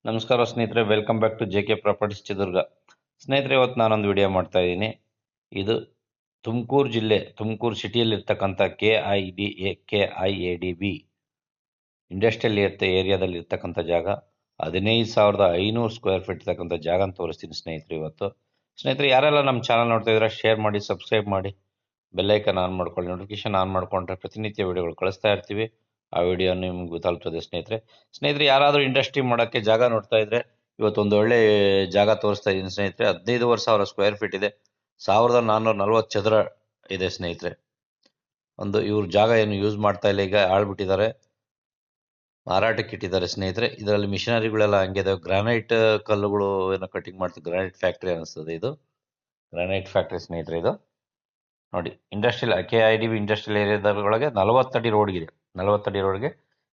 ನಮಸ್ಕಾರ ಸ್ನೇಹಿತರೆ, welcome back to JK properties Chitradurga. ಸ್ನೇಹಿತರೆ, ಇವತ್ತು ನಾನೊಂದು ವಿಡಿಯೋ ಮಾಡ್ತಾ ಇದ್ದೀನಿ. ಇದು ತುಮಕೂರು ಜಿಲ್ಲೆ, ತುಮಕೂರು ಸಿಟಿಯಲ್ಲಿರ್ತಕ್ಕಂಥ KIADB ಇಂಡಸ್ಟ್ರಿಯಲ್ ಏರಿಯಾದಲ್ಲಿ ಇರ್ತಕ್ಕಂಥ ಜಾಗ 15,500 ಸ್ಕ್ವೇರ್ ಫೀಟ್ ಇರ್ತಕ್ಕಂಥ ಜಾಗ ಅಂತ ತೋರಿಸ್ತೀನಿ ಸ್ನೇಹಿತರೆ. ಇವತ್ತು ಸ್ನೇಹಿತರೆ, ಯಾರೆಲ್ಲ ನಮ್ಮ ಚಾನಲ್ ನೋಡ್ತಾ ಇದ್ದೀರಾ, ಶೇರ್ ಮಾಡಿ, ಸಬ್ಸ್ಕ್ರೈಬ್ ಮಾಡಿ, ಬೆಲ್ಲೈಕನ್ ಆನ್ ಮಾಡ್ಕೊಳ್ಳಿ. ನೋಟಿಫಿಕೇಶನ್ ಆನ್ ಮಾಡ್ಕೊಂಡ್ರೆ ಪ್ರತಿನಿತ್ಯ ವಿಡಿಯೋಗಳು ಕಳಿಸ್ತಾ ಇರ್ತೀವಿ. ಆ ವಿಡಿಯೋ ನಿಮ್ಗೆ ತಲುಪ್ತದೆ ಸ್ನೇಹಿತರೆ. ಯಾರಾದರೂ ಇಂಡಸ್ಟ್ರಿ ಮಾಡೋಕ್ಕೆ ಜಾಗ ನೋಡ್ತಾ ಇದ್ರೆ ಇವತ್ತು ಒಂದು ಒಳ್ಳೆ ಜಾಗ ತೋರಿಸ್ತಾ ಇದ್ದೀನಿ ಸ್ನೇಹಿತರೆ. 15,500 ಸ್ಕ್ವೇರ್ ಫೀಟ್ ಇದೆ, 1,440 ಚದರ ಇದೆ ಸ್ನೇಹಿತರೆ. ಇವ್ರ ಜಾಗ ಏನು ಯೂಸ್ ಮಾಡ್ತಾ ಇಲ್ಲ, ಈಗ ಆಳ್ಬಿಟ್ಟಿದ್ದಾರೆ, ಮಾರಾಟಕ್ಕೆ ಇಟ್ಟಿದ್ದಾರೆ ಸ್ನೇಹಿತರೆ. ಇದರಲ್ಲಿ ಮಿಷನರಿಗಳೆಲ್ಲ ಹಂಗೆ ಇದಾವೆ. ಗ್ರಾನೈಟ್ ಕಲ್ಲುಗಳು ಏನೋ ಕಟಿಂಗ್ ಮಾಡ್ತೀವಿ, ಗ್ರಾನೈಟ್ ಫ್ಯಾಕ್ಟ್ರಿ ಅನಿಸ್ತದೆ. ಇದು ಗ್ರಾನೈಟ್ ಫ್ಯಾಕ್ಟ್ರಿ ಸ್ನೇಹಿತರೆ. ಇದು ನೋಡಿ, ಇಂಡಸ್ಟ್ರಿಯಲ್ KIADB ಇಂಡಸ್ಟ್ರಿಯಲ್ ಏರಿಯಾದೊಳಗೆ 40 ಅಡಿ ರೋಡ್ಗಿದೆ. 40 ಅಡಿ ರೋಡ್ಗೆ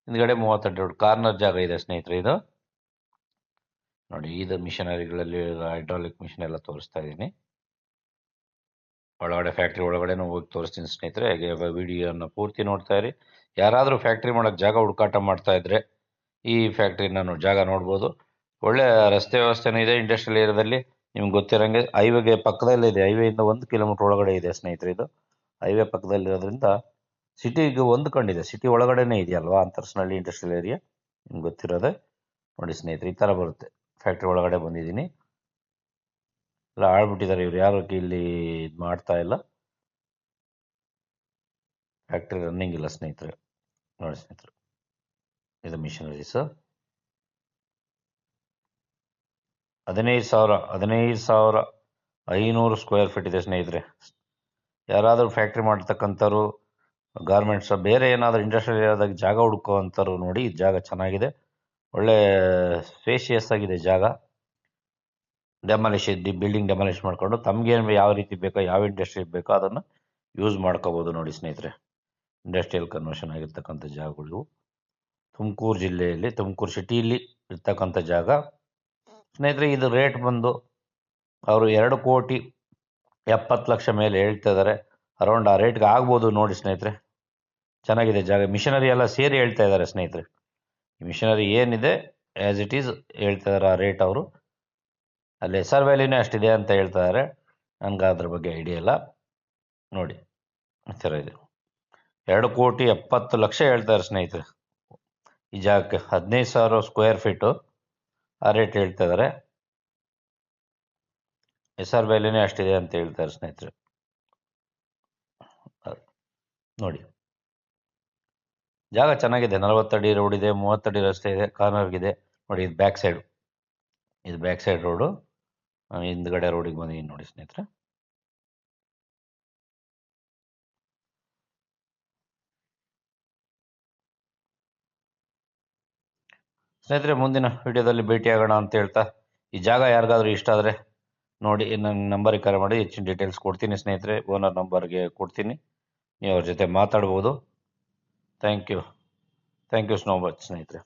ಹಿಂದ್ಗಡೆ 30 ಅಡಿ ರೋಡ್, ಕಾರ್ನರ್ ಜಾಗ ಇದೆ ಸ್ನೇಹಿತರೆ. ಇದು ನೋಡಿ, ಇದು ಮಿಷನರಿಗಳಲ್ಲಿ ಹೈಡ್ರಾಲಿಕ್ ಮಿಷನ್ ಎಲ್ಲ ತೋರಿಸ್ತಾ ಇದ್ದೀನಿ. ಒಳಗಡೆ ಫ್ಯಾಕ್ಟ್ರಿ ಒಳಗಡೆನೂ ಹೋಗಿ ತೋರಿಸ್ತೀನಿ ಸ್ನೇಹಿತರೆ. ಹಾಗೆ ವಿಡಿಯೋನ ಪೂರ್ತಿ ನೋಡ್ತಾ ಇರಿ. ಯಾರಾದರೂ ಫ್ಯಾಕ್ಟ್ರಿ ಮಾಡೋಕ್ಕೆ ಜಾಗ ಹುಡುಕಾಟ ಮಾಡ್ತಾ ಇದ್ರೆ ಈ ಫ್ಯಾಕ್ಟ್ರಿನ ಜಾಗ ನೋಡ್ಬೋದು. ಒಳ್ಳೆ ರಸ್ತೆ ವ್ಯವಸ್ಥೆನೂ ಇದೆ ಇಂಡಸ್ಟ್ರಿಯಲ್ ಏರಿಯಾದಲ್ಲಿ. ನಿಮ್ಗೆ ಗೊತ್ತಿರೋಂಗೆ ಹೈವೇಗೆ ಪಕ್ಕದಲ್ಲಿದೆ. ಹೈವೇಯಿಂದ 1 ಕಿಲೋಮೀಟರ್ ಒಳಗಡೆ ಇದೆ ಸ್ನೇಹಿತರೆ. ಇದು ಹೈವೇ ಪಕ್ಕದಲ್ಲಿರೋದ್ರಿಂದ ಸಿಟಿಗೆ ಹೊಂದ್ಕೊಂಡಿದೆ. ಸಿಟಿ ಒಳಗಡೆನೇ ಇದೆಯಲ್ವಾ ಅಂತರ್ಸ್ನಳ್ಳಿ ಇಂಡಸ್ಟ್ರಿಯಲ್ ಏರಿಯಾ, ನಿಮ್ಗೆ ಗೊತ್ತಿರೋದೆ. ನೋಡಿ ಸ್ನೇಹಿತರೆ, ಈ ಥರ ಬರುತ್ತೆ. ಫ್ಯಾಕ್ಟ್ರಿ ಒಳಗಡೆ ಬಂದಿದ್ದೀನಿ. ಎಲ್ಲ ಆಳ್ಬಿಟ್ಟಿದ್ದಾರೆ ಇವ್ರು, ಯಾರು ಇಲ್ಲಿ ಇದು ಮಾಡ್ತಾ ಇಲ್ಲ. ಫ್ಯಾಕ್ಟ್ರಿ ರನ್ನಿಂಗ್ ಇಲ್ಲ ಸ್ನೇಹಿತರೆ. ನೋಡಿ ಸ್ನೇಹಿತರೆ, ಇದು ಮಿಷನರೀಸ್. 15,500 ಸ್ಕ್ವೇರ್ ಫೀಟ್ ಇದೆ ಸ್ನೇಹಿತರೆ. ಯಾರಾದರೂ ಫ್ಯಾಕ್ಟ್ರಿ ಮಾಡ್ತಕ್ಕಂಥವ್ರು, ಗಾರ್ಮೆಂಟ್ಸ್, ಬೇರೆ ಏನಾದರೂ ಇಂಡಸ್ಟ್ರಿಯಲ್ ಏರಿಯಾದಾಗ ಜಾಗ ಹುಡುಕುವಂಥವ್ರು ನೋಡಿ, ಈ ಜಾಗ ಚೆನ್ನಾಗಿದೆ. ಒಳ್ಳೆ ಸ್ಪೇಷಿಯಸ್ ಆಗಿದೆ ಜಾಗ. ಬಿಲ್ಡಿಂಗ್ ಡೆಮಾಲಿಷ್ ಮಾಡಿಕೊಂಡು ತಮಗೇನು ಯಾವ ರೀತಿ ಬೇಕೋ, ಯಾವ ಇಂಡಸ್ಟ್ರಿ ಬೇಕೋ ಅದನ್ನು ಯೂಸ್ ಮಾಡ್ಕೋಬೋದು. ನೋಡಿ ಸ್ನೇಹಿತರೆ, ಇಂಡಸ್ಟ್ರಿಯಲ್ ಕನ್ವರ್ಷನ್ ಆಗಿರ್ತಕ್ಕಂಥ ಜಾಗಗಳು ತುಮಕೂರು ಜಿಲ್ಲೆಯಲ್ಲಿ, ತುಮಕೂರು ಸಿಟಿಯಲ್ಲಿ ಇರ್ತಕ್ಕಂಥ ಜಾಗ ಸ್ನೇಹಿತರೆ. ಇದು ರೇಟ್ ಬಂದು ಅವರು 2,70,00,000 ಮೇಲೆ ಹೇಳ್ತಾ ಇದ್ದಾರೆ. ಅರೌಂಡ್ ಆ ರೇಟ್ಗೆ ಆಗ್ಬೋದು. ನೋಡಿ ಸ್ನೇಹಿತರೆ, ಚೆನ್ನಾಗಿದೆ ಜಾಗ. ಮಿಷನರಿ ಎಲ್ಲ ಸೇರಿ ಹೇಳ್ತಾ ಇದ್ದಾರೆ ಸ್ನೇಹಿತರೆ. ಮಿಷನರಿ ಏನಿದೆ ಆ್ಯಸ್ ಇಟ್ ಈಸ್ ಹೇಳ್ತಾ ಇದ್ದಾರೆ ಆ ರೇಟ್. ಅವರು ಅಲ್ಲಿ SR ವ್ಯಾಲ್ಯೂನೇ ಅಷ್ಟಿದೆ ಅಂತ ಹೇಳ್ತಾ ಇದ್ದಾರೆ. ನನಗೆ ಅದ್ರ ಬಗ್ಗೆ ಐಡಿಯಾ ಇಲ್ಲ. ನೋಡಿ ಈ ಥರ ಇದೆ. 2,70,00,000 ಹೇಳ್ತಾರೆ ಸ್ನೇಹಿತರೆ ಈ ಜಾಗಕ್ಕೆ. 15,000 ಸ್ಕ್ವೇರ್ ಫೀಟು ಆ ರೇಟ್ ಹೇಳ್ತಾ ಇದ್ದಾರೆ. SR ವ್ಯಾಲ್ಯೂನೇ ಅಷ್ಟಿದೆ ಅಂತ ಹೇಳ್ತಾರೆ ಸ್ನೇಹಿತರೆ. ನೋಡಿ, ಜಾಗ ಚೆನ್ನಾಗಿದೆ. 40 ಅಡಿ ರೋಡ್ ಇದೆ, 30 ಅಡಿ ರಸ್ತೆ ಇದೆ, ಕಾರ್ನರ್ಗಿದೆ. ನೋಡಿ, ಇದು ಬ್ಯಾಕ್ ಸೈಡು, ಇದು ಬ್ಯಾಕ್ ಸೈಡ್ ರೋಡು. ಹಿಂದ್ಗಡೆ ರೋಡಿಗೆ ಬಂದಿದ್ದೀನಿ ನೋಡಿ ಸ್ನೇಹಿತರೆ. ಮುಂದಿನ ವಿಡಿಯೋದಲ್ಲಿ ಭೇಟಿಯಾಗೋಣ ಅಂತ ಹೇಳ್ತಾ, ಈ ಜಾಗ ಯಾರಿಗಾದ್ರೂ ಇಷ್ಟ ಆದರೆ ನೋಡಿ, ನನ್ನ ನಂಬರಿಗೆ ಕರೆ ಮಾಡಿ, ಹೆಚ್ಚಿನ ಡೀಟೇಲ್ಸ್ ಕೊಡ್ತೀನಿ ಸ್ನೇಹಿತರೆ. ಓನರ್ ನಂಬರ್ಗೆ ಕೊಡ್ತೀನಿ, ನೀವು ಅವ್ರ ಜೊತೆ ಮಾತಾಡ್ಬೋದು. ಥ್ಯಾಂಕ್ ಯು ಸೋ ಮಚ್ ಸ್ನೇಹಿತರೆ.